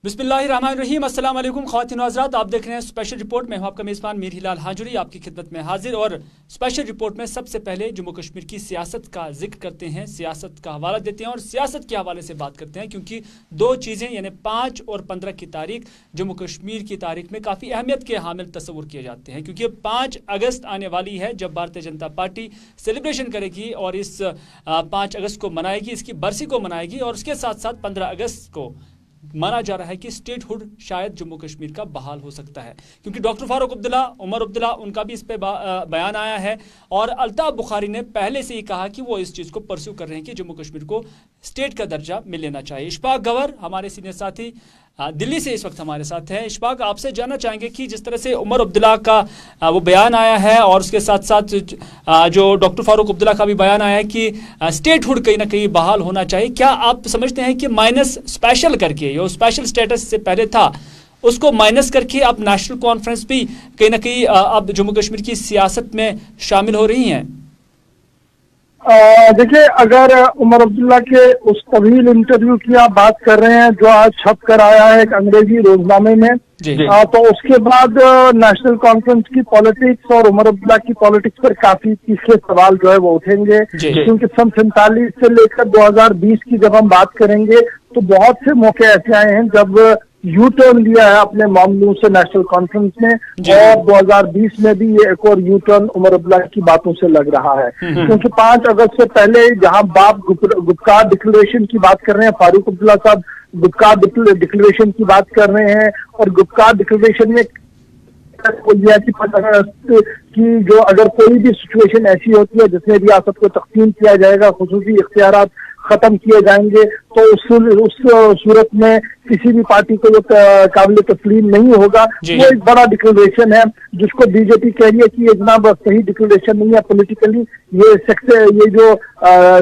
बिस्मिल्लाहिर्रहमानिर्रहीम। अस्सलाम वालेकुम ख़वातीन व हज़रात, आप देख रहे हैं स्पेशल रिपोर्ट में हूं आपका मेज़बान मीर हिलाल हाजुरी आपकी खिदमत में हाजिर। और स्पेशल रिपोर्ट में सबसे पहले जम्मू कश्मीर की सियासत का जिक्र करते हैं, सियासत का हवाला देते हैं और सियासत के हवाले से बात करते हैं, क्योंकि दो चीज़ें यानी 5 और 15 की तारीख जम्मू कश्मीर की तारीख में काफ़ी अहमियत के हामिल तस्वुर किए जाते हैं, क्योंकि 5 अगस्त आने वाली है जब भारतीय जनता पार्टी सेलिब्रेशन करेगी और इस 5 अगस्त को मनाएगी, इसकी बरसी को मनाएगी। और उसके साथ साथ 15 अगस्त को माना जा रहा है कि स्टेटहुड शायद जम्मू कश्मीर का बहाल हो सकता है, क्योंकि डॉक्टर फारूक अब्दुल्ला, उमर अब्दुल्ला, उनका भी इस पे बयान आया है। और अल्ताफ बुखारी ने पहले से ही कहा कि वो इस चीज़ को परस्यू कर रहे हैं कि जम्मू कश्मीर को स्टेट का दर्जा मिल लेना चाहिए। इशफाक गवर हमारे सीनियर साथी दिल्ली से इस वक्त हमारे साथ है। इशफाक, आपसे जानना चाहेंगे कि जिस तरह से उमर अब्दुल्ला का वो बयान आया है और उसके साथ साथ जो डॉक्टर फारूक अब्दुल्ला का भी बयान आया है कि स्टेटहुड कहीं ना कहीं बहाल होना चाहिए, क्या आप समझते हैं कि माइनस स्पेशल करके, जो स्पेशल स्टेटस से पहले था उसको माइनस करके अब नेशनल कॉन्फ्रेंस भी कहीं ना कहीं अब जम्मू कश्मीर की सियासत में शामिल हो रही हैं? देखिए, अगर उमर अब्दुल्ला के उस तवील इंटरव्यू की आप बात कर रहे हैं जो आज छप कर आया है एक अंग्रेजी रोजनामे में, तो उसके बाद नेशनल कॉन्फ्रेंस की पॉलिटिक्स और उमर अब्दुल्ला की पॉलिटिक्स पर काफी तीसरे सवाल जो है वो उठेंगे, क्योंकि सन 47 से लेकर 2020 की जब हम बात करेंगे तो बहुत से मौके ऐसे आए हैं जब यू टर्न लिया है अपने मामलों से नेशनल कॉन्फ्रेंस में, और 2020 में भी ये एक और यू टर्न उमर अब्दुल्ला की बातों से लग रहा है, क्योंकि 5 अगस्त से पहले जहां बाप गुपकार डिक्लेरेशन की बात कर रहे हैं, फारूक अब्दुल्ला साहब गुपकार डिक्लेरेशन की बात कर रहे हैं, और गुपकार डिक्लेरेशन में कि जो अगर कोई भी सिचुएशन ऐसी होती है जिसमें रियासत को तकसीम किया जाएगा, खुसूसी इख्तियारात खत्म किए जाएंगे, तो उस सूरत में किसी भी पार्टी को जो काबिल तस्लीम नहीं होगा। वो एक बड़ा डिक्लेरेशन है जिसको बीजेपी कह रही है कि ये जनाब सही डिक्लेरेशन नहीं है पॉलिटिकली, ये जो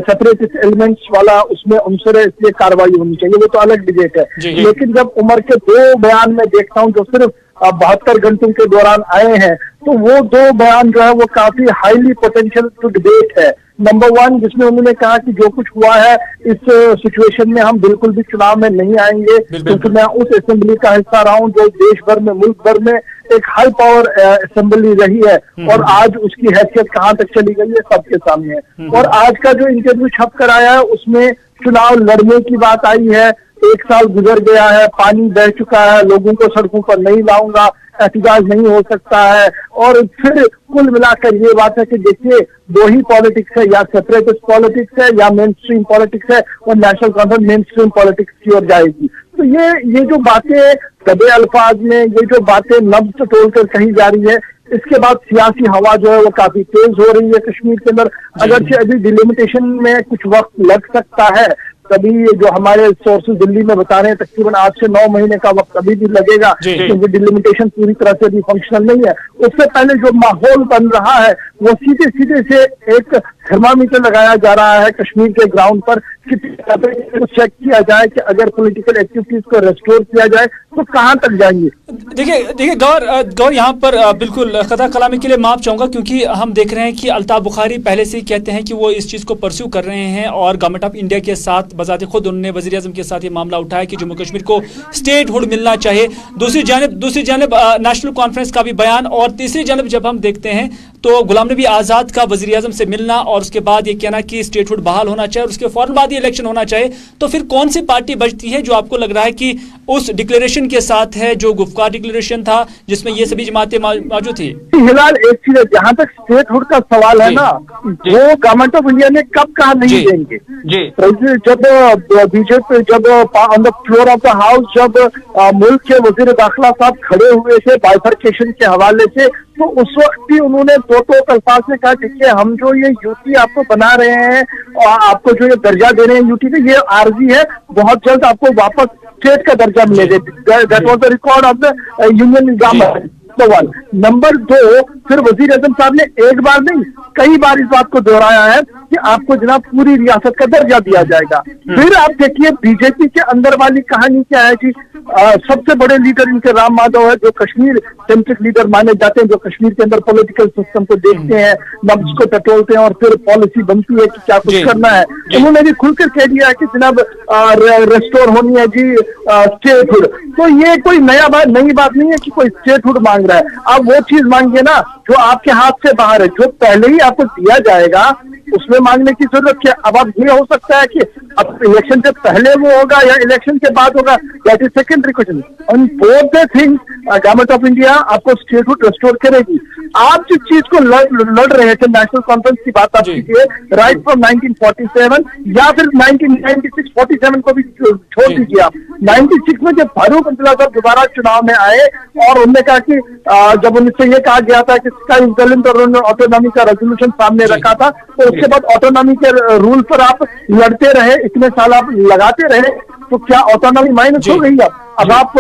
सेपरेटिस्ट एलिमेंट्स वाला उसमें उनसर है, इसलिए कार्रवाई होनी चाहिए, वो तो अलग डिबेट है। लेकिन जब उमर के 2 बयान में देखता हूँ जो सिर्फ 72 घंटों के दौरान आए हैं, तो वो 2 बयान जो है वो काफी हाईली पोटेंशियल टू डिबेट है। नंबर 1, जिसमें उन्होंने कहा कि जो कुछ हुआ है इस सिचुएशन में हम बिल्कुल भी चुनाव में नहीं आएंगे, क्योंकि मैं उस असेंबली का हिस्सा रहा हूं जो देश भर में, मुल्क भर में एक हाई पावर असेंबली रही है, और आज उसकी हैसियत कहां तक चली गई है सबके सामने है। और आज का जो इंटरव्यू छप कर आया है उसमें चुनाव लड़ने की बात आई है। 1 साल गुजर गया है, पानी बह चुका है, लोगों को सड़कों पर नहीं लाऊंगा, एहतजाज नहीं हो सकता है। और फिर कुल मिलाकर ये बात है कि देखिए 2 ही पॉलिटिक्स है, या सेपरेटिस्ट पॉलिटिक्स है या मेन स्ट्रीम पॉलिटिक्स है, और national conference main stream politics की ओर जाएगी। तो ये जो बातें दबे अल्फाज में, ये जो बातें नब्ज टटोल कर कही जा रही है, इसके बाद सियासी हवा जो है वो काफी तेज हो रही है कश्मीर के अंदर। अगरचे अभी डिलिमिटेशन में कुछ वक्त लग सकता है, तभी जो हमारे सोर्सेज दिल्ली में बता रहे हैं तकरीबन 8 से 9 महीने का वक्त अभी भी लगेगा, क्योंकि डिलिमिटेशन पूरी तरह से भी फंक्शनल नहीं है। उससे पहले जो माहौल बन रहा है वो सीधे से एक थर्मामीटर लगाया जा रहा है कश्मीर के ग्राउंड पर कि चेक किया जाए कि अगर पॉलिटिकल एक्टिविटीज को रेस्टोर किया जाए तो कहां तक जाएंगे। देखिए गौर यहाँ पर बिल्कुल खता कलामी के लिए माफ चाहूंगा, क्योंकि हम देख रहे हैं कि अल्ताफ बुखारी पहले से ही कहते हैं कि वो इस चीज़ को परस्यू कर रहे हैं, और गवर्नमेंट ऑफ इंडिया के साथ बजाते खुद उन्होंने वज़ीर आज़म के साथ ये मामला उठाया कि जम्मू कश्मीर को स्टेटहुड मिलना चाहिए। दूसरी जानब नेशनल कॉन्फ्रेंस का भी बयान, और तीसरी जानब जब हम देखते हैं तो गुलाम नबी आज़ाद का वज़ीर आज़म से मिलना और उसके बाद ये कहना कि स्टेटहुड बहाल होना चाहिए और उसके फौरन बाद ये इलेक्शन होना चाहिए, तो फिर कौन सी पार्टी बचती है जो आपको लग रहा है कि उस डिक्लेरेशन के साथ है जो गुफ्कार डिक्लेरेशन था जिसमें ये सभी जमातें मौजूद थी? हिलाल, एक चीज है, जहां तक स्टेटहुड का सवाल है ना, वो गवर्नमेंट ऑफ इंडिया ने कब कहा नहीं देंगे। जब बीजेपी जब on the floor of the house जब मुल्क के वजीर दाखिला साहब खड़े हुए थे बाइफरकेशन के हवाले से, तो उस वक्त भी उन्होंने 2 अल्फाज में कहा कि हम जो ये यूटी आपको बना रहे हैं और आपको जो ये दर्जा दे रहे हैं यूटी पे, ये आर्जी है, बहुत जल्द आपको वापस स्टेट का दर्जा मिलेगा। That was the record of the union government. Number 2, फिर वजीर आजम साहब ने एक बार नहीं कई बार इस बात को दोहराया है कि आपको जनाब पूरी रियासत का दर्जा दिया जाएगा। फिर आप देखिए बीजेपी के अंदर वाली कहानी क्या है कि सबसे बड़े लीडर इनके राम माधव है, जो कश्मीर सेंट्रिक लीडर माने जाते हैं, जो कश्मीर के अंदर पॉलिटिकल सिस्टम को देखते हैं, नब्ज को टटोलते हैं और फिर पॉलिसी बनती है कि क्या कुछ करना है। उन्होंने भी खुलकर कह दिया कि जनाब रेस्टोर होनी है जी स्टेटहुड। तो ये कोई नई बात नहीं है कि कोई स्टेटहुड मांग रहा है। आप वो चीज मांगिए ना जो आपके हाथ से बाहर है, जो पहले ही आपको दिया जाएगा उसमें मांगने की जरूरत क्या। अब ये हो सकता है कि अब इलेक्शन से पहले वो होगा या इलेक्शन के बाद होगा, that is secondary question. On both the things government of India आपको स्टेटहुड रेस्टोर करेगी। आप जिस चीज को लड़ रहे थे, नेशनल कॉन्फ्रेंस की बात आप कीजिए, राइट फ्रॉम 1947 या फिर 1996-47 को भी छोड़ दीजिए आप। 96 में जब फारूक अब्दुल्ला साहब दोबारा चुनाव में आए और उन्होंने कहा कि जब उनसे ये कहा गया था कि स्काई इज द लिमिट और उन्होंने ऑटोनॉमी का रेजोल्यूशन सामने रखा था, तो उसके बाद ऑटोनॉमी के रूल पर आप लड़ते रहे, इतने साल आप लगाते रहे, तो क्या ऑटोनॉमी माइनस हो गई? अब आप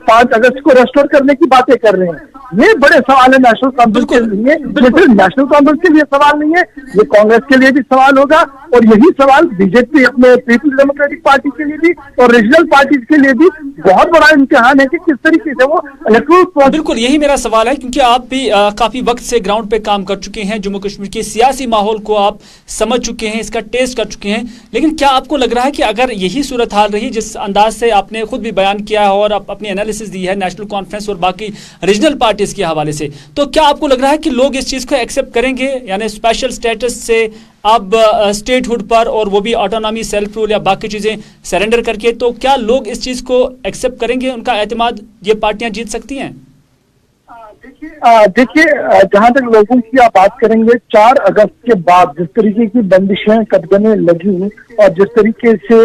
5 अगस्त को रेस्टोर करने की बातें कर रहे हैं। ये बड़े सवाल है नेशनल कॉन्फ्रेंस के लिए। ये सिर्फ नेशनल कॉन्फ्रेंस के लिए सवाल नहीं है, ये कांग्रेस के लिए भी सवाल होगा और यही सवाल बीजेपी अपने पीपल्स डेमोक्रेटिक पार्टी के लिए भी और रीजनल पार्टीज के लिए भी बहुत बड़ा इम्तिहान है कि किस तरीके से वो इलेक्ट्रल। बिल्कुल यही मेरा सवाल है, क्योंकि आप भी काफी वक्त से ग्राउंड पे काम कर चुके हैं, जम्मू कश्मीर के सियासी माहौल को आप समझ चुके हैं, इसका टेस्ट कर चुके हैं। लेकिन क्या आपको लग रहा है कि अगर यही सूरत हाल रही, जिस अंदाज से आपने खुद भी बयान किया है और अपनी एनालिसिस दी है नेशनल कॉन्फ्रेंस और बाकी रीजनल पार्टीज के हवाले से, तो क्या आपको लग रहा है कि लोग इस चीज को एक्सेप्ट करेंगे, यानी स्पेशल स्टेटस से अब स्टेटहुड पर, और वो भी ऑटोनॉमी, सेल्फ रूल या बाकी चीजें सरेंडर करके, तो क्या लोग इस चीज को एक्सेप्ट करेंगे? उनका एतमाद ये पार्टियां जीत सकती हैं? देखिए जहां तक लोगों की आप बात करेंगे, 4 अगस्त के बाद जिस तरीके की बंदिशें कदगने लगी और जिस तरीके से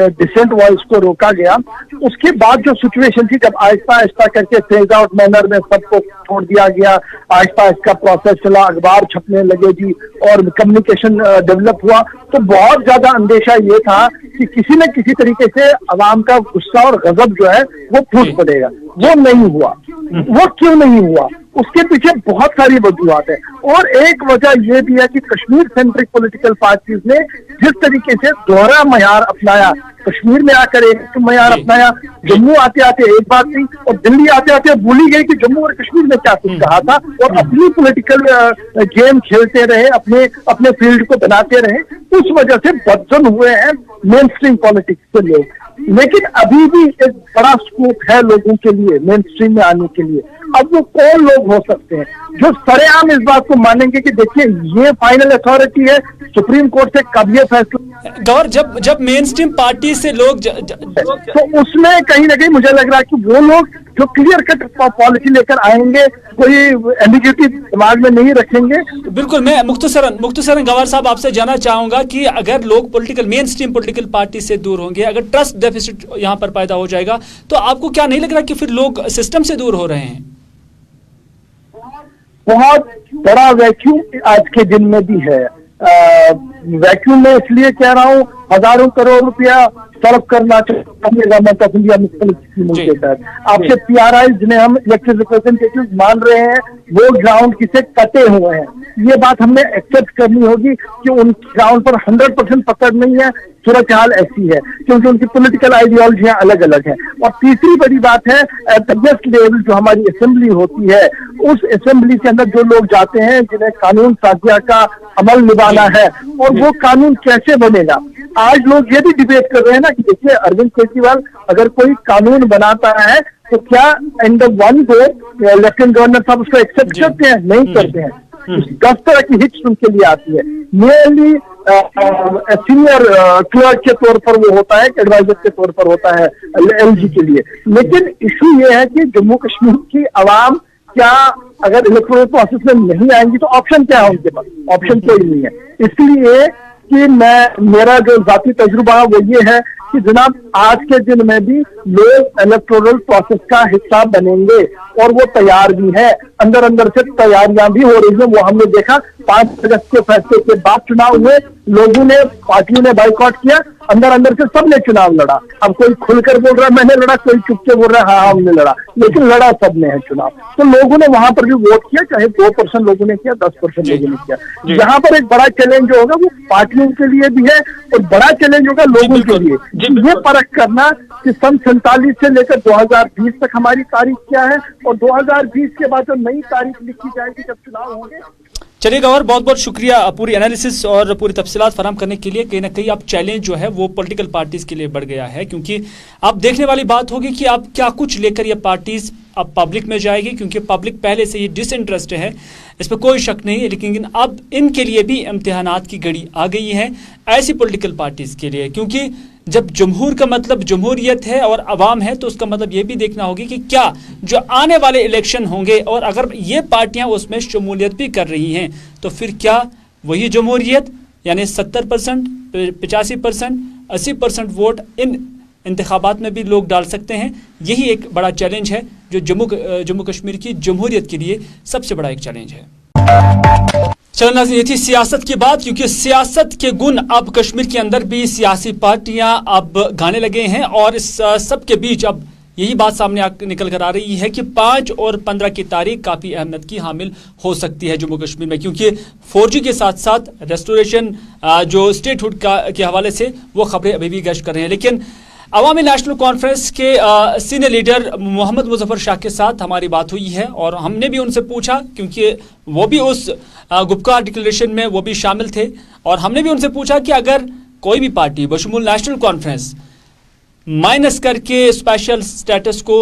डिसेंट वॉइस को रोका गया, उसके बाद जो सिचुएशन थी, जब आहिस्ता आहिस्ता करके फेज आउट मैनर में सबको छोड़ दिया गया, आहिस्ता आहिस्ता प्रोसेस चला, अखबार छपने लगे जी और कम्युनिकेशन डेवलप हुआ, तो बहुत ज्यादा अंदेशा ये था कि किसी न किसी तरीके से अवाम का गुस्सा और गजब जो है वो फूट पड़ेगा। वो नहीं हुआ। वो क्यों नहीं हुआ? उसके पीछे बहुत सारी वजूहत है और एक वजह यह भी है कि कश्मीर सेंट्रिक पॉलिटिकल पार्टीज ने जिस तरीके से दोहरा मयार अपनाया, कश्मीर में आकर एक मयार अपनाया, जम्मू आते आते एक बात थी और दिल्ली आते आते भूली गई कि जम्मू और कश्मीर में क्या कुछ कहा था, और अपनी पॉलिटिकल गेम खेलते रहे, अपने फील्ड को बनाते रहे। उस वजह से बदजन हुए हैं मेन स्ट्रीम पॉलिटिक्स के लोग। लेकिन अभी भी एक बड़ा स्कोप है लोगों के लिए मेन स्ट्रीम में आने के लिए। अब वो कौन लोग हो सकते हैं जो सरेआम इस बात को मानेंगे कि देखिए ये फाइनल अथॉरिटी है, सुप्रीम कोर्ट से कब ये फैसला। गौर, जब मेन स्ट्रीम पार्टी से लोग तो उसमें कहीं ना कहीं मुझे लग रहा है कि वो लोग जो क्लियर कट पॉलिसी लेकर आएंगे, कोई एम्बिग्यूटी दिमाग में नहीं रखेंगे। बिल्कुल, मैं मुख्तसरन गवार साहब आपसे जानना चाहूंगा कि अगर लोग मेन स्ट्रीम पॉलिटिकल पार्टी से दूर होंगे, अगर ट्रस्ट डेफिसिट यहाँ पर पैदा हो जाएगा, तो आपको क्या नहीं लग रहा कि फिर लोग सिस्टम से दूर हो रहे हैं? बहुत बड़ा वैक्यूम आज के दिन में भी है। वैक्यूम में इसलिए कह रहा हूँ, हजारों करोड़ रुपया सर्व करना चाहिए गवर्नमेंट ऑफ इंडिया मुख्तलिफ स्कीमों के तहत। आपसे PRI जिन्हें हम इलेक्टेड रिप्रेजेंटेटिव मान रहे हैं, वो ग्राउंड किसे कटे हुए हैं। ये बात हमने एक्सेप्ट करनी होगी कि उन ग्राउंड पर 100% पकड़ नहीं है। सूरत हाल ऐसी है क्योंकि उनकी पॉलिटिकल आइडियोलॉजियां अलग अलग है। और तीसरी बड़ी बात है, एट द नेक्स्ट लेवल जो हमारी असेंबली होती है, उस असेंबली के अंदर जो लोग जाते हैं जिन्हें कानून साजिया का अमल निभाना है, और वो कानून कैसे बनेगा। आज लोग ये भी डिबेट कर रहे हैं ना कि देखिए अरविंद केजरीवाल अगर कोई कानून बनाता है तो क्या in the one go lieutenant governor साहब उसको एक्सेप्ट करते हैं? नहीं करते हैं। 10 तरह की हिट्स उनके लिए आती है। मेनली सीनियर क्लर्क के तौर पर वो होता है, एडवाइजर के तौर पर होता है LG के लिए। लेकिन इशू ये है कि जम्मू कश्मीर की आवाम क्या अगर इलेक्टोरल प्रोसेस में नहीं आएंगी तो ऑप्शन क्या है उनके पास? ऑप्शन कोई नहीं है। इसलिए कि मेरा जो जाती तजुर्बा वो ये है कि जनाब आज के दिन में भी लोग इलेक्टोरल प्रोसेस का हिस्सा बनेंगे और वो तैयार भी है। अंदर अंदर से तैयारियां भी हो रही हैं। वो हमने देखा 5 अगस्त के फैसले के बाद चुनाव हुए, लोगों ने, पार्टियों ने बाइकआउट किया, अंदर अंदर से सबने चुनाव लड़ा। अब कोई खुलकर बोल रहा है मैंने लड़ा, कोई चुप के बोल रहा है हाँ हमने लड़ा, लेकिन लड़ा सबने है चुनाव। तो लोगों ने वहां पर भी वोट किया, चाहे 2% लोगों ने किया, 10% लोगों ने किया। यहाँ पर एक बड़ा चैलेंज जो होगा वो पार्टियों के लिए भी है और बड़ा चैलेंज होगा लोगों के लिए, ये परख करना कि सन 47 से लेकर 2020 तक हमारी तारीख क्या है और 2020 के बाद जो नई तारीख लिखी जाएगी जब चुनाव होंगे। चलिए गौर, बहुत बहुत शुक्रिया पूरी एनालिसिस और पूरी तफसीलात फराहम करने के लिए। कहीं ना कहीं अब चैलेंज जो है वो पॉलिटिकल पार्टीज के लिए बढ़ गया है, क्योंकि अब देखने वाली बात होगी कि अब क्या कुछ लेकर ये पार्टीज अब पब्लिक में जाएगी, क्योंकि पब्लिक पहले से ही डिसइंटरेस्ट है, इस पर कोई शक नहीं है। लेकिन अब इनके लिए भी इम्तिहानात की घड़ी आ गई है ऐसी पॉलिटिकल पार्टीज के लिए, क्योंकि जब जमहूर का मतलब जमहूरियत है और अवाम है, तो उसका मतलब ये भी देखना होगी कि क्या जो आने वाले इलेक्शन होंगे और अगर ये पार्टियां उसमें शमूलियत भी कर रही हैं तो फिर क्या वही जमहूरियत यानी 70%, 85%, 80% वोट इन इंतखाबात में भी लोग डाल सकते हैं। यही एक बड़ा चैलेंज है जो जम्मू कश्मीर की जमहूरियत के लिए सबसे बड़ा एक चैलेंज है। चलो नाज़रीन, ये थी सियासत की बात, क्योंकि सियासत के गुण अब कश्मीर के अंदर भी सियासी पार्टियां अब गाने लगे हैं और इस सब के बीच अब यही बात सामने निकल कर आ रही है कि 5 और 15 की तारीख काफ़ी अहमियत की हामिल हो सकती है जम्मू कश्मीर में, क्योंकि 4G के साथ साथ रेस्टोरेशन जो स्टेटहुड के हवाले से वो खबरें अभी भी गश्त कर रहे हैं। लेकिन अवामी नेशनल कॉन्फ्रेंस के सीनियर लीडर मोहम्मद मुजफ्फर शाह के साथ हमारी बात हुई है और हमने भी उनसे पूछा, क्योंकि वो भी उस गुपकार डिक्लेरेशन में वो भी शामिल थे, और हमने भी उनसे पूछा कि अगर कोई भी पार्टी बशमूल नेशनल कॉन्फ्रेंस माइनस करके स्पेशल स्टेटस को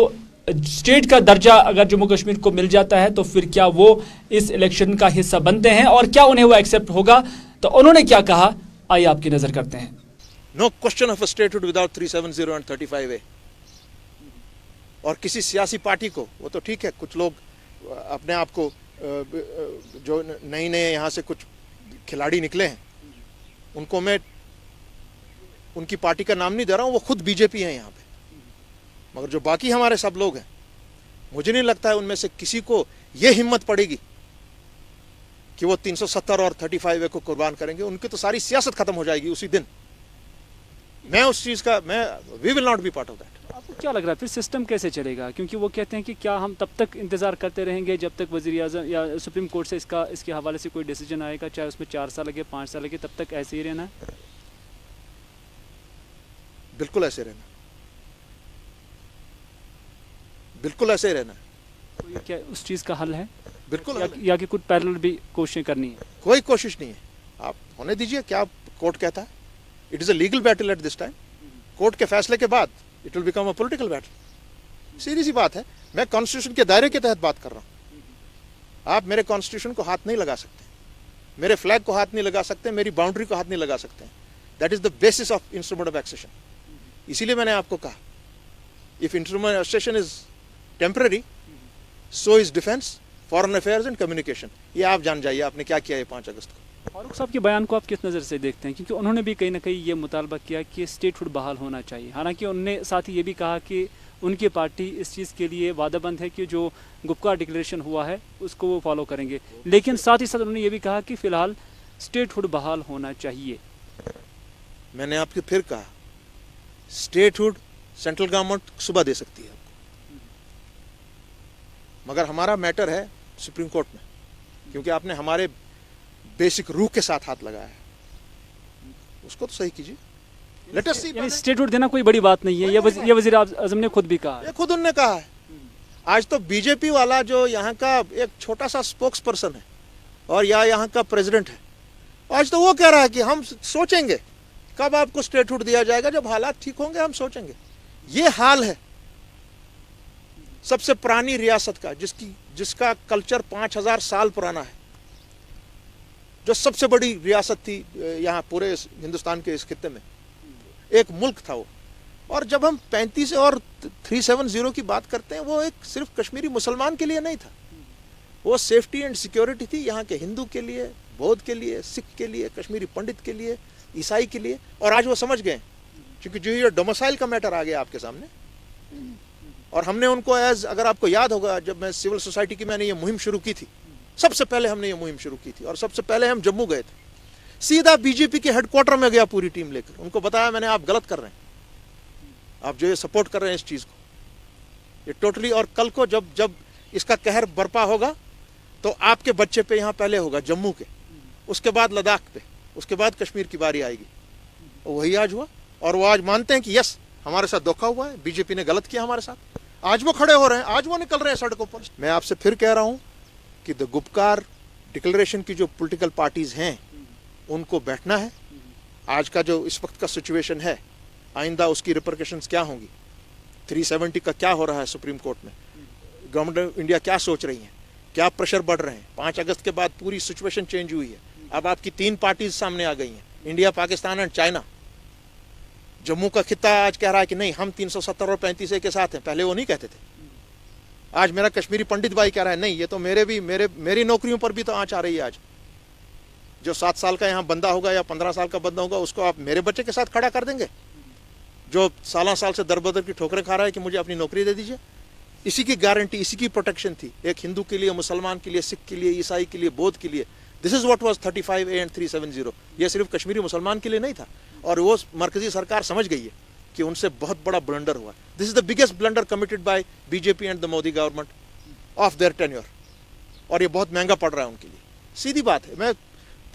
स्टेट का दर्जा अगर जम्मू कश्मीर को मिल जाता है तो फिर क्या वो इस इलेक्शन का हिस्सा बनते हैं और क्या उन्हें वो एक्सेप्ट होगा। तो उन्होंने क्या कहा, आइए आपकी नजर करते हैं। No question of a statehood without 370 and 35A। और किसी सियासी पार्टी को, वो तो ठीक है, कुछ लोग अपने आप को जो नए यहाँ से कुछ खिलाड़ी निकले हैं उनको मैं उनकी पार्टी का नाम नहीं दे रहा हूँ, वो खुद बीजेपी हैं यहाँ पे, मगर जो बाकी हमारे सब लोग हैं मुझे नहीं लगता है उनमें से किसी को ये हिम्मत पड़ेगी कि वो 370 और 35A को कुर्बान करेंगे। उनकी तो सारी सियासत खत्म हो जाएगी उसी दिन। मैं उस चीज़ का we will not be part of that. आपको क्या लग रहा है फिर सिस्टम कैसे चलेगा? क्योंकि वो कहते हैं कि क्या हम तब तक इंतज़ार करते रहेंगे जब तक वज़ीर-ए-आज़म या सुप्रीम कोर्ट से इसके हवाले से कोई डिसीजन आएगा, चाहे उसमें 4 साल लगे 5 साल लगे, तब तक ऐसे ही रहना है? बिल्कुल ऐसे रहना, बिल्कुल ऐसे ही रहना। तो ये क्या उस चीज़ का हल है? बिल्कुल या कि कुछ पैरेलल भी कोशिशें करनी है? कोई कोशिश नहीं है, आप होने दीजिए। क्या कोर्ट कहता है? It is a legal battle at this time. Court के फैसले के बाद it will become a political battle. सीधी सी बात है, मैं कॉन्स्टिट्यूशन के दायरे के तहत बात कर रहा हूँ। आप मेरे कॉन्स्टिट्यूशन को हाथ नहीं लगा सकते, मेरे फ्लैग को हाथ नहीं लगा सकते, मेरी बाउंड्री को हाथ नहीं लगा सकते। That is the basis of instrument of accession. इसीलिए मैंने आपको कहा, if instrument of accession is temporary, so is defence, foreign affairs and communication. ये आप जान जाइए आपने क्या किया है 5 अगस्त को। फारूक साहब के बयान को आप किस नज़र से देखते हैं? क्योंकि उन्होंने भी कहीं ना कहीं ये मुतालबा किया कि स्टेटहुड बहाल होना चाहिए। हालांकि उन्होंने साथ ही ये भी कहा कि उनकी पार्टी इस चीज़ के लिए वादाबंद है कि जो गुपकार डिक्लेरेशन हुआ है उसको वो फॉलो करेंगे, लेकिन साथ ही साथ उन्होंने ये भी कहा कि फ़िलहाल स्टेटहुड बहाल होना चाहिए। मैंने आपको फिर कहा, स्टेटहुड सेंट्रल गवर्नमेंट सुबह दे सकती है आपको, मगर हमारा मैटर है सुप्रीम कोर्ट में, क्योंकि आपने हमारे बेसिक रूह के साथ हाथ लगाया है, उसको तो सही कीजिए। लेट अस सी। यानी स्टेटहुड देना कोई बड़ी बात नहीं है, ये वज़ीर आज़म ने खुद भी कहा है। ये खुद उन्होंने कहा है। आज तो बीजेपी वाला जो यहाँ का एक छोटा सा स्पोक्स पर्सन है और यहाँ का प्रेसिडेंट है, आज तो वो कह रहा है कि हम सोचेंगे कब आपको स्टेटहुड दिया जाएगा, जब हालात ठीक होंगे हम सोचेंगे। ये हाल है सबसे पुरानी रियासत का, जिसका कल्चर 5000 साल पुराना है, जो सबसे बड़ी रियासत थी यहाँ पूरे हिंदुस्तान के इस खित्ते में, एक मुल्क था वो। और जब हम 35 और 370 की बात करते हैं, वो एक सिर्फ कश्मीरी मुसलमान के लिए नहीं था, वो सेफ्टी एंड सिक्योरिटी थी यहाँ के हिंदू के लिए, बौद्ध के लिए, सिख के लिए, कश्मीरी पंडित के लिए, ईसाई के लिए। और आज वो समझ गए, क्योंकि जो ये डोमिसाइल का मैटर आ गया आपके सामने, और हमने उनको अगर आपको याद होगा, जब मैं सिविल सोसाइटी की मैंने ये मुहिम शुरू की थी, सबसे पहले हमने ये मुहिम शुरू की थी और सबसे पहले हम जम्मू गए थे। सीधा बीजेपी के हेडक्वार्टर में गया पूरी टीम लेकर, उनको बताया मैंने आप गलत कर रहे हैं, आप जो ये सपोर्ट कर रहे हैं इस चीज को, ये टोटली। और कल को जब इसका कहर बरपा होगा तो आपके बच्चे पे यहाँ पहले होगा जम्मू के, उसके बाद लद्दाख पे, उसके बाद कश्मीर की बारी आएगी। वही आज हुआ, और वो आज मानते हैं कि यस हमारे साथ धोखा हुआ है, बीजेपी ने गलत किया हमारे साथ। आज वो खड़े हो रहे हैं, आज वो निकल रहे हैं सड़कों पर। मैं आपसे फिर कह रहा हूं कि द गुपकार डिक्लेरेशन की जो पॉलिटिकल पार्टीज हैं उनको बैठना है। आज का जो इस वक्त का सिचुएशन है, आइंदा उसकी रिपरकशंस क्या होंगी, 370 का क्या हो रहा है सुप्रीम कोर्ट में, गवर्नमेंट ऑफ इंडिया क्या सोच रही है, क्या प्रेशर बढ़ रहे हैं। 5 अगस्त के बाद पूरी सिचुएशन चेंज हुई है, अब आपकी 3 पार्टीज सामने आ गई हैं, India, Pakistan and China. Jammu का खिता आज कह रहा है कि नहीं हम 370 और 35A के साथ हैं, पहले वो नहीं कहते थे। आज मेरा कश्मीरी पंडित भाई कह रहा है नहीं ये तो मेरी नौकरियों पर भी तो आंच आ रही है। आज जो 7 साल का यहाँ बंदा होगा या 15 साल का बंदा होगा उसको आप मेरे बच्चे के साथ खड़ा कर देंगे, जो साल से दर बदर की ठोकरें खा रहा है कि मुझे अपनी नौकरी दे दीजिए। इसी की गारंटी, इसी की प्रोटेक्शन थी, एक हिंदू के लिए, मुसलमान के लिए, सिख के लिए, ईसाई के लिए, बौद्ध के लिए। This is what was 35A and 370। ये सिर्फ कश्मीरी मुसलमान के लिए नहीं था, और वो मरकजी सरकार समझ गई है कि उनसे बहुत बड़ा ब्लंडर हुआ। This is the biggest blunder committed by BJP and the Modi government of their tenure, और ये बहुत महंगा पड़ रहा है उनके लिए। सीधी बात है, मैं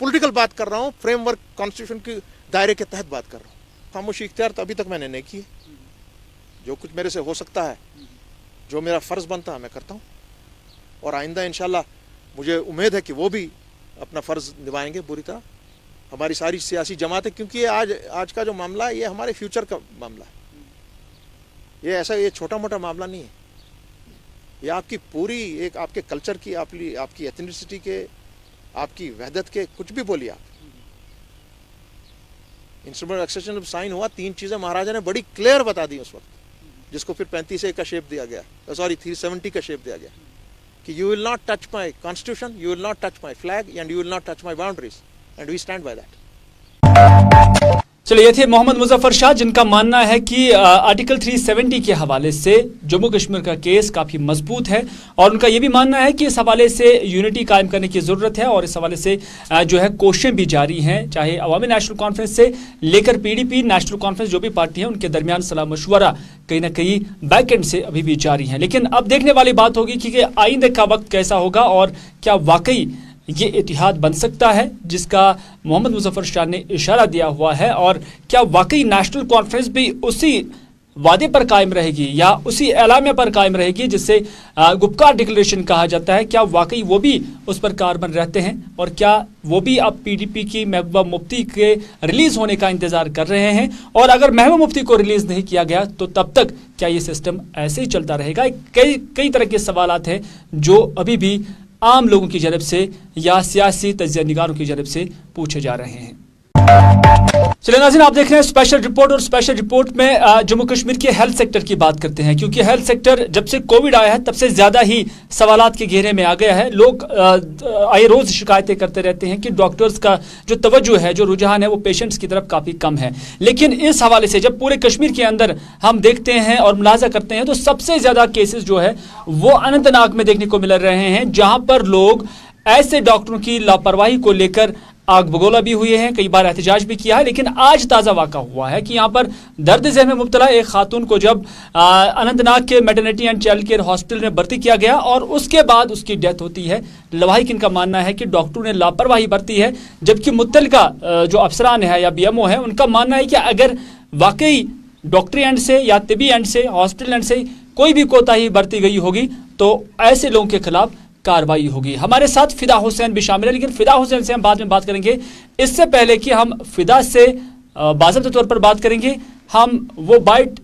पॉलिटिकल बात कर रहा हूँ, फ्रेमवर्क कॉन्स्टिट्यूशन के दायरे के तहत बात कर रहा हूँ। खामोशी इख्तियार तो अभी तक मैंने नहीं की, जो कुछ मेरे से हो सकता है, जो मेरा फर्ज बनता है मैं करता हूँ, और आइंदा इंशाल्लाह मुझे उम्मीद है कि वो भी अपना फर्ज निभाएंगे पूरी तरह, हमारी सारी सियासी जमातें, क्योंकि ये आज का जो मामला है ये हमारे फ्यूचर का मामला है। ये छोटा मोटा मामला नहीं है, ये आपकी पूरी एक आपके कल्चर की, आपकी एथनिसिटी के, आपकी वहदत के, कुछ भी बोलिए आप। इंस्ट्रूमेंट एक्सेशन साइन हुआ, 3 चीजें महाराजा ने बड़ी क्लियर बता दी उस वक्त, जिसको फिर 35A का शेप दिया गया, सॉरी 370 का शेप दिया गया, कि you will not touch my constitution, you will not touch my flag and you will not touch my boundaries, and we stand by that. चलिए, ये थे मोहम्मद मुजफ्फर शाह, जिनका मानना है कि आर्टिकल 370 के हवाले से जम्मू कश्मीर का केस काफ़ी मजबूत है, और उनका ये भी मानना है कि इस हवाले से यूनिटी कायम करने की ज़रूरत है, और इस हवाले से जो है कोशिशें भी जारी हैं, चाहे अवामी नेशनल कॉन्फ्रेंस से लेकर PDP नेशनल कॉन्फ्रेंस, जो भी पार्टी है उनके दरमियान सलाह मशवरा कहीं ना कहीं बैक एंड से अभी भी जारी है। लेकिन अब देखने वाली बात होगी कि आइंदे का वक्त कैसा होगा, और क्या वाकई ये इतिहाद बन सकता है जिसका मोहम्मद मुजफ्फर शाह ने इशारा दिया हुआ है, और क्या वाकई नेशनल कॉन्फ्रेंस भी उसी वादे पर कायम रहेगी या उसी एलामिया पर कायम रहेगी जिससे गुपकार डिक्लेरेशन कहा जाता है। क्या वाकई वो भी उस पर कारबंद रहते हैं, और क्या वो भी अब PDP की महबूबा मुफ्ती के रिलीज होने का इंतजार कर रहे हैं, और अगर महबूबा मुफ्ती को रिलीज नहीं किया गया तो तब तक क्या ये सिस्टम ऐसे ही चलता रहेगा। कई तरह के सवालात हैं जो अभी भी आम लोगों की जानब से या सियासी तज्जिया निगारों की जानब से पूछे जा रहे हैं। चलिए नाज़रीन, आप देख रहे हैं स्पेशल रिपोर्ट, और स्पेशल रिपोर्ट में जम्मू कश्मीर के हेल्थ सेक्टर की बात करते हैं, क्योंकि हेल्थ सेक्टर जब से कोविड आया है तब से ज़्यादा ही सवालात के घेरे में आ गया है। लोग आए रोज़ शिकायतें करते रहते हैं कि डॉक्टर्स का जो तवज्जो है, जो रुझान है, वो पेशेंट्स की तरफ काफ़ी कम है। लेकिन इस हवाले से जब पूरे कश्मीर के अंदर हम देखते हैं और मुलाजा करते हैं तो सबसे ज़्यादा केसेस जो है वो अनंतनाग में देखने को मिल रहे हैं, जहाँ पर लोग ऐसे डॉक्टरों की लापरवाही को लेकर आग बगोला भी हुए हैं, कई बार एहतजाज भी किया है। लेकिन आज ताज़ा वाक़ा हुआ है कि यहाँ पर दर्द ज़हन में मुब्तला एक खातून को जब अनंतनाग के maternity and child care hospital में भर्ती किया गया और उसके बाद उसकी डेथ होती है। लवाहिकीन का मानना है कि डॉक्टरों ने लापरवाही बरती है, जबकि मुत्तलका जो अफसरान है या BMO है उनका मानना है कि अगर वाकई डॉक्टरी एंड से या तिबी एंड से, हॉस्पिटल एंड से कोई भी कोताही बरती गई होगी तो ऐसे लोगों के खिलाफ कार्रवाई होगी। हमारे साथ फिदा हुसैन भी शामिल है, लेकिन फिदा हुसैन से हम बाद में बात करेंगे। इससे पहले कि हम फिदा से बाज़ाब्ता तौर पर बात करेंगे, हम वो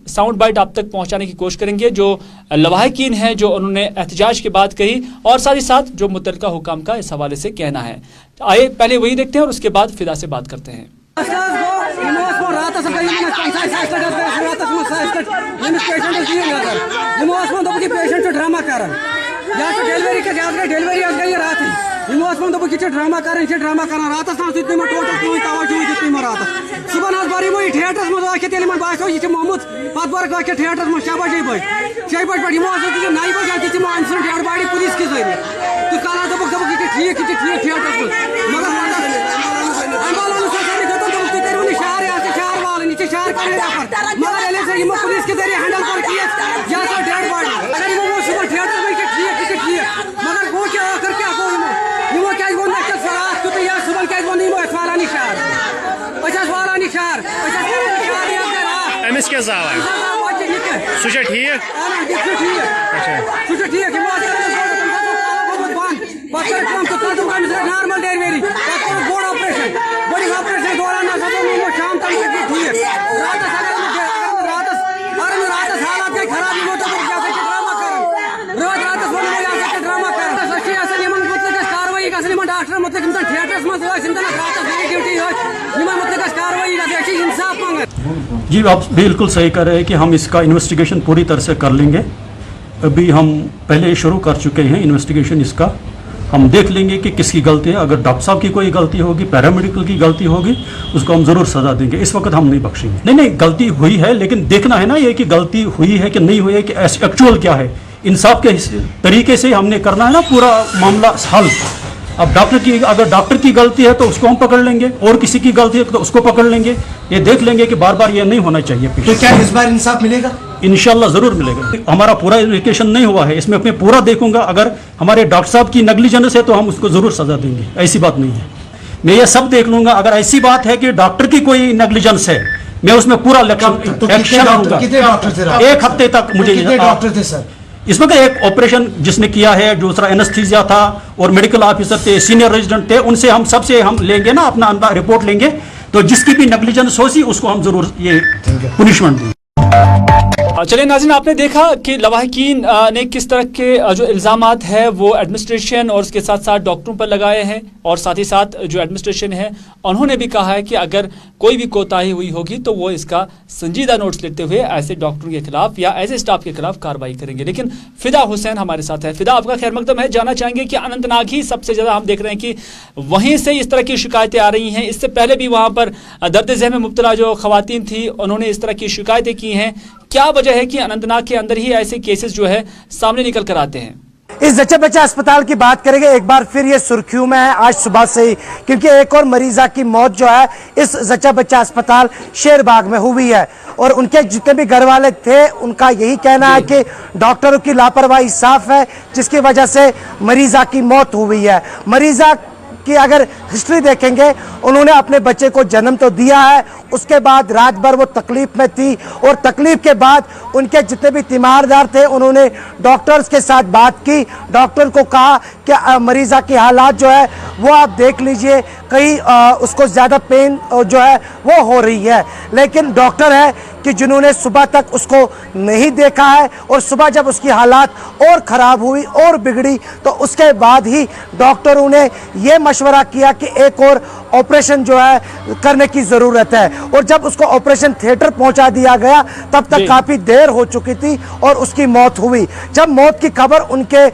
साउंड बाइट आप तक पहुंचाने की कोशिश करेंगे जो लवाहिकीन है, जो उन्होंने एहतजाज के बाद कही, और साथ ही साथ जो मुतल्लिका हुकाम का इस हवाले से कहना है। आइए पहले वही देखते हैं और उसके बाद फिदा से बात करते हैं। डिलीवरी के डिलीवरी गई रात गई ड्रामा कर रात टोटल तवज्जो रात सुबह बारी वो थिएटरस मज बासो यह मोहम्मद पत बर्क थिएटरस मज 6 बजे पे 9 बजे डेड बॉडी पुलिस के जरिए तो कल ठीक थिएटरस मगर नीचे शहर का मगर एल से पुलिस के जरिए हैंडल कर किया या तो डेड बॉडी अगर वो सुबह थिएटर में ठीक मगर वो क्या करके आपको वो क्या बोलना है सरास तो या सुबह क्या बोलनी वो वाला निशार 50 वाला निशार अमिस क्या जावा सुचा ठीक सुचा ठीक नॉर्मल डिलीवरी बोर्ड ऑपरेशन बड़ी ऑपरेशन दौरान शाम तक ठीक रात हालात खराब ड्रामा कर कार्रवाई डॉक्टर मतलब थिएटर्स में ड्यूटी कार्रवाई इंसाफ मांगे। जी आप बिल्कुल सही कह रहे हैं कि हम इसका इन्वेस्टिगेशन पूरी तरह से कर लेंगे। अभी हम पहले शुरू कर चुके हैं इन्वेस्टिगेशन इसका। हम देख लेंगे कि किसकी गलती है। अगर डॉक्टर साहब की कोई गलती होगी, पैरामेडिकल की गलती होगी, उसको हम ज़रूर सज़ा देंगे। इस वक्त हम नहीं बख्शेंगे। नहीं गलती हुई है, लेकिन देखना है ना ये कि गलती हुई है कि नहीं हुई है, कि एक्चुअल क्या है। इंसाफ के तरीके से हमने करना है ना पूरा मामला हल। अब अगर डॉक्टर की गलती है तो उसको हम पकड़ लेंगे, और किसी की गलती है तो उसको पकड़ लेंगे। ये देख लेंगे कि बार बार ये नहीं होना चाहिए। तो क्या इस बार इंसाफ मिलेगा? इंशाल्लाह ज़रूर मिलेगा। हमारा पूरा इन्वेस्टिगेशन नहीं हुआ है, इसमें मैं पूरा देखूंगा। अगर हमारे डॉक्टर साहब की नेग्लिजेंस है तो हम उसको ज़रूर सज़ा देंगे। ऐसी बात नहीं है, मैं ये सब देख लूंगा। अगर ऐसी बात है कि डॉक्टर की कोई नेग्लिजेंस है, मैं उसमें पूरा एक्शन लूंगा। कितने डॉक्टर थे? 1 हफ्ते तक मुझे। कितने डॉक्टर थे सर? इसमें एक ऑपरेशन जिसने किया है, दूसरा एनेस्थीसिया था, और मेडिकल ऑफिसर थे, सीनियर रेजिडेंट थे। उनसे हम सबसे हम लेंगे ना अपना रिपोर्ट लेंगे, तो जिसकी भी नेग्लिजेंस होगी उसको हम जरूर ये पुनिशमेंट देंगे। चलिए नाज़रीन, आपने देखा कि लवाहिकीन ने किस तरह के जो इल्ज़ामात है वो एडमिनिस्ट्रेशन और उसके साथ साथ डॉक्टरों पर लगाए हैं, और साथ ही साथ जो एडमिनिस्ट्रेशन है उन्होंने भी कहा है कि अगर कोई भी कोताही हुई होगी तो वो इसका संजीदा नोट्स लेते हुए ऐसे डॉक्टरों के खिलाफ या ऐसे स्टाफ के खिलाफ कार्रवाई करेंगे। लेकिन फिदा हुसैन हमारे साथ है। फिदा, आपका खैर मकदम है। जानना चाहेंगे कि अनंतनाग ही सबसे ज़्यादा हम देख रहे हैं कि वहीं से इस तरह की शिकायतें आ रही हैं। इससे पहले भी वहाँ पर दर्द ज़हन में मुब्तला जो ख़वातीन थी उन्होंने इस तरह की शिकायतें की हैं। क्या वजह है कि अनंतनाग के अंदर ही ऐसे केसेस जो है सामने निकल कर आते हैं? इस जच्चा बच्चा अस्पताल की बात करेंगे। एक बार फिर ये सुर्खियों में है आज सुबह से ही, क्योंकि एक और मरीजा की मौत जो है इस जच्चा बच्चा अस्पताल शेरबाग में हुई है। और उनके जितने भी घर वाले थे उनका यही कहना है कि डॉक्टरों की लापरवाही साफ है, जिसकी वजह से मरीजा की मौत हुई है। मरीजा की अगर हिस्ट्री देखेंगे, उन्होंने अपने बच्चे को जन्म तो दिया है, उसके बाद रात भर वो तकलीफ में थी, और तकलीफ के बाद उनके जितने भी तीमारदार थे उन्होंने डॉक्टर्स के साथ बात की। डॉक्टर को कहा कि मरीजा की हालात जो है वो आप देख लीजिए, कहीं उसको ज़्यादा पेन जो है वो हो रही है। लेकिन डॉक्टर है कि जिन्होंने सुबह तक उसको नहीं देखा है, और सुबह जब उसकी हालात और ख़राब हुई और बिगड़ी तो उसके बाद ही डॉक्टरों ने ये मशवरा किया कि एक और ऑपरेशन जो है करने की ज़रूरत है। और जब उसको ऑपरेशन थिएटर पहुंचा दिया गया तब तक काफ़ी देर हो चुकी थी और उसकी मौत हुई। जब मौत की खबर उनके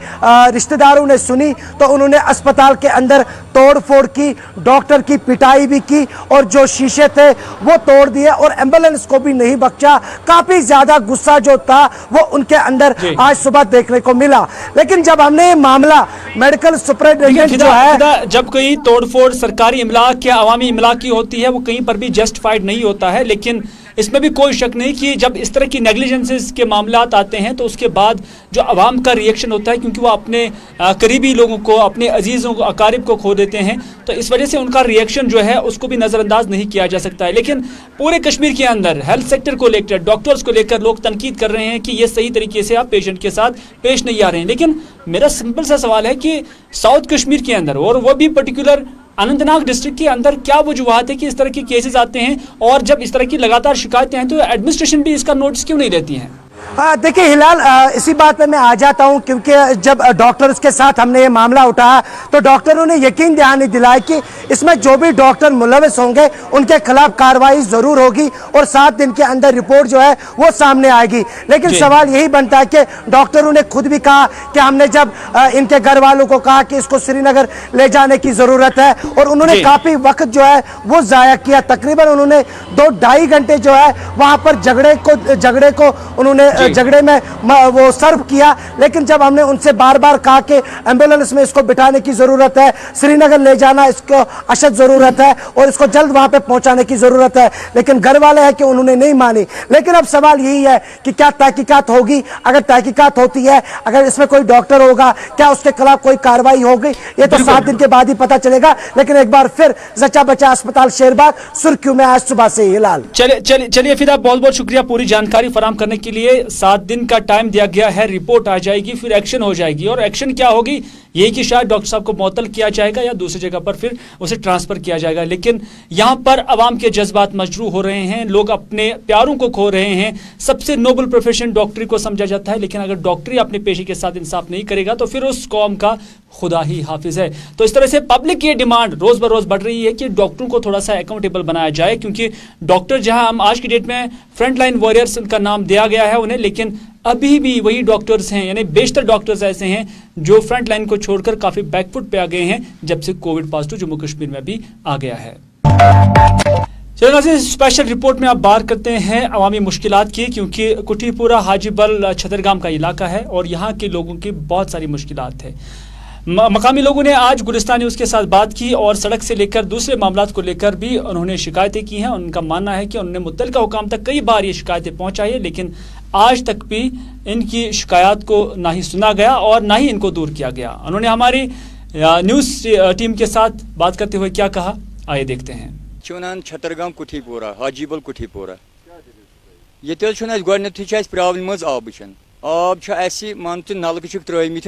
रिश्तेदारों ने सुनी तो उन्होंने अस्पताल के अंदर तोड़ फोड़ की, डॉक्टर की पिटाई भी की, और जो शीशे थे वो तोड़ दिए, और एम्बुलेंस को भी नहीं बख्शा। काफ़ी ज़्यादा गुस्सा जो था वो उनके अंदर आज सुबह देखने को मिला। लेकिन जब हमने ये मामला मेडिकल सुपरिटेंडेंट जो है, जब कोई तोड़फोड़ सरकारी इमलाक या अवामी इमलाक की होती है वो कहीं पर भी जस्टिफाइड नहीं होता है। लेकिन इसमें भी कोई शक नहीं कि जब इस तरह की नेग्लिजेंसेस के मामलात आते हैं तो उसके बाद जो अवाम का रिएक्शन होता है, क्योंकि वो अपने करीबी लोगों को, अपने अजीज़ों को, अकारिब को खो देते हैं, तो इस वजह से उनका रिएक्शन जो है उसको भी नज़रअंदाज नहीं किया जा सकता है। लेकिन पूरे कश्मीर के अंदर हेल्थ सेक्टर को लेकर, डॉक्टर्स को लेकर लोग तनकीद कर रहे हैं कि ये सही तरीके से आप पेशेंट के साथ पेश नहीं आ रहे हैं। लेकिन मेरा सिंपल सा सवाल है कि साउथ कश्मीर के अंदर, और वो भी पर्टिकुलर अनंतनाग डिस्ट्रिक्ट के अंदर, क्या वजूहत है कि इस तरह के केसेस आते हैं? और जब इस तरह की लगातार शिकायतें हैं तो एडमिनिस्ट्रेशन भी इसका नोटिस क्यों नहीं लेती है? देखिए हिलाल, इसी बात पे मैं आ जाता हूं, क्योंकि जब डॉक्टर्स के साथ हमने ये मामला उठाया तो डॉक्टरों ने यकीन दहानी दिलाया कि इसमें जो भी डॉक्टर मुलविस होंगे उनके खिलाफ कार्रवाई जरूर होगी और 7 दिन के अंदर रिपोर्ट जो है वो सामने आएगी। लेकिन सवाल यही बनता है कि डॉक्टरों ने खुद भी कहा कि हमने जब इनके घर वालों को कहा कि इसको श्रीनगर ले जाने की जरूरत है, और उन्होंने काफी वक्त जो है वो जाया किया। तकरीबन उन्होंने 2-2.5 घंटे जो है वहां पर झगड़े को उन्होंने झगड़े में वो सर्व किया, लेकिन जब हमने उनसे बार बार कहा कि एम्बुलेंस में इसको बिठाने की जरूरत है, श्रीनगर ले जाना इसको अशद जरूरत है और इसको जल्द वहां पे पहुंचाने की जरूरत है, लेकिन घर वाले हैं कि उन्होंने नहीं मानी। लेकिन अब सवाल यही है कि क्या तहकीकात होगी? अगर तहकीकात होती है, अगर इसमें कोई डॉक्टर होगा, क्या उसके खिलाफ कोई कार्रवाई होगी? ये तो 7 दिन के बाद ही पता चलेगा। लेकिन एक बार फिर जचा बचा अस्पताल शेरबाग सुर्खियों में आज सुबह से हिलाल। चलिए फिदा, बहुत बहुत शुक्रिया पूरी जानकारी फराहम करने के लिए। 7 दिन का टाइम दिया गया है, रिपोर्ट आ जाएगी, फिर एक्शन हो जाएगी। और एक्शन क्या होगी? यही कि शायद डॉक्टर साहब को मुअत्तल किया जाएगा या दूसरी जगह पर फिर उसे ट्रांसफर किया जाएगा। लेकिन यहाँ पर अवाम के जज्बात मजरूह हो रहे हैं, लोग अपने प्यारों को खो रहे हैं। सबसे नोबल प्रोफेशन डॉक्टरी को समझा जाता है, लेकिन अगर डॉक्टरी अपने पेशे के साथ इंसाफ नहीं करेगा तो फिर उस कौम का खुदा ही हाफिज है। तो इस तरह से पब्लिक की डिमांड रोज ब रोज बढ़ रही है कि डॉक्टरों को थोड़ा सा अकाउंटेबल बनाया जाए, क्योंकि डॉक्टर जहां हम आज की डेट में फ्रंट लाइन वॉरियर्स उनका नाम दिया गया है उन्हें, लेकिन अभी भी वही डॉक्टर्स हैं, यानी बेशतर डॉक्टर्स ऐसे हैं जो फ्रंट लाइन को छोड़कर काफी बैकफुट पे आ गए हैं जब से कोविड पॉजिटिव जम्मू कश्मीर में भी आ गया है। चलिए स्पेशल रिपोर्ट में आप बात करते हैं अवामी मुश्किलात की, क्योंकि कुठीपुरा हाजीबल छतरगाम का इलाका है और यहाँ के लोगों की बहुत सारी मुश्किलात है। मकामी लोगों ने आज गुलिस्तान न्यूज़ के साथ बात की और सड़क से लेकर दूसरे मामलात को लेकर भी उन्होंने शिकायतें की हैं। उनका मानना है कि उन्होंने मुतल्लिका हुकाम तक कई बार ये शिकायतें पहुंचाई है, लेकिन आज तक भी इनकी शिकायत को ना ही सुना गया और ना ही इनको दूर किया गया। उन्होंने हमारी न्यूज़ टीम के साथ बात करते हुए क्या कहा, आइए देखते हैं। छतरगाम कुठीपुरा हाजीबल कुठीपुरा ये गोडनेथी प्रॉब्लम आब मान नलक त्रमित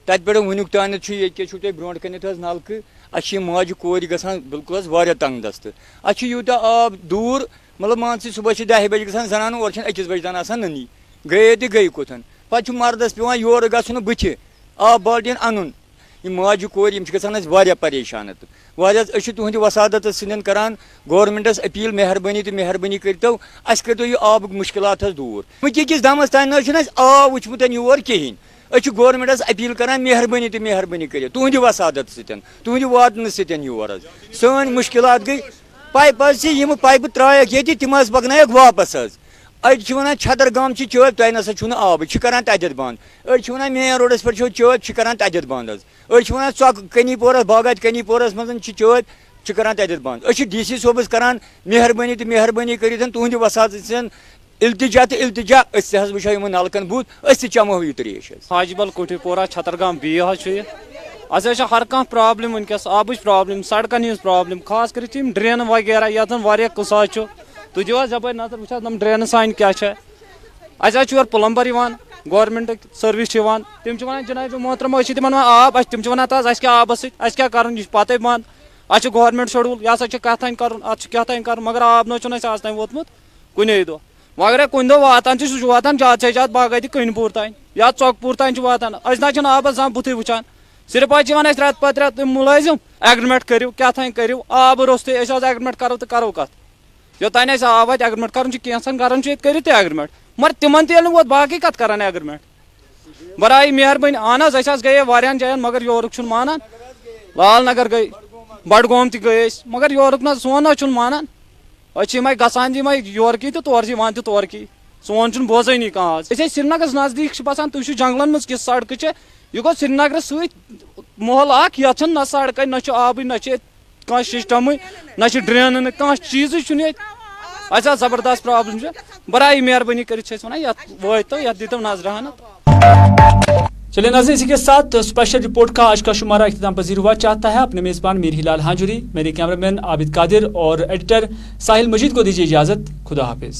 तत पे वनुक तान ये ब्रोट कन नलक अच्छे माजु कोर ग बिल्कुल तंग दस्त यूता आब दूर मतलब मान सुबह 10 बजे ग जनान और 1 बजे तान ननी गए तो गई कोथन पे मर्दस पे योर गन बुथ आब बाल्टीन अन माजु कोर परेशान तुहद वसादत सदन करान गवर्नमेंटस अपील मेहरबानी करतो करो यह आब मुश्किलात दूर वकिस दमस तान आब वुचमुत योर कहें गवर्नमेंटस अपील करान मेहरबानी कर तुहद वसादत तुहद वातन योर सन मुश्किलात गई पाइप पाइप त्रायक ये तिम पकन वापस अड़ी वन छतरगाम चौब तुम नसा छू आब करान तत बंद अड़ी वन मेन रोडस पे चौब करान तत बंद अड़ी वन चौक कनीपोरस बागात कनीपोरस मज चौब करान तत बंद DC सोबस करान मेहरबानी कर तुहद वसादत इल्तिजा तो इल्तिजा वो नलकन बूथ चमो यह त्रेश हाजीबल कुठीपुरा छतरगाम बी हर कह प्रॉब्लम वनकस आब प्रॉब्लम सड़कन हज प्रॉब्लम खास कर ड्रेन वगैरह ये कसा तुझ जब नजर वो नम ड्रेन सान क्या योर प्लम्बर गवर्नमेंट सर्विस तम जनाब मोहतरम तम आब तम वन क्या आबस क्या कर पते बंद गवर्नमेंट शेड्यूल यह कथान कर मगर आब न आज तक वोतमुत कुने दो मगर कुन दो वातान सह वातान ज्यादा से ज्यादा बागायती कनपुर तान या चौकपुर तान वातान ना आबस बुथ वुचान सिर्फ आज रत पत रत मुलाजिम एग्रीमेंट करो क्या करो आब रोस्त एग्रीमेंट करो तो करो कत योतान आब एग्रीमेंट कर एग्रीमेंट मगर तिमन तेल वोत बाकी कत करान एग्रीमेंट बराए मेहरबानी अहन गए वारियान जायन मगर योरुक मानान लाल नगर गई बडगोम गए मगर योरुक ना सोन ना मानान गसान योरकी तो तोर तोरकी सोन बोजानी कह श्रीनगर नजदीक बसान तुम जंगलन मज किस सड़क यह गो श्रीनगर सहल ये न सड़क न आब न कह सिस्टम न ड्रेन कह चीज जबरदस्त प्रॉब्लम बराए मेहरबानी कर वो ये दीतो नजर। चलिए नाज़रीन, इसी के साथ स्पेशल रिपोर्ट का आज का शुमारा इख्तिताम पजीर हुआ। चाहता है अपने मेज़बान मीर हिलाल हांजुरी, मेरे कैमरामैन आबिद कादिर और एडिटर साहिल मजीद को दीजिए इजाज़त। खुदा हाफिज़।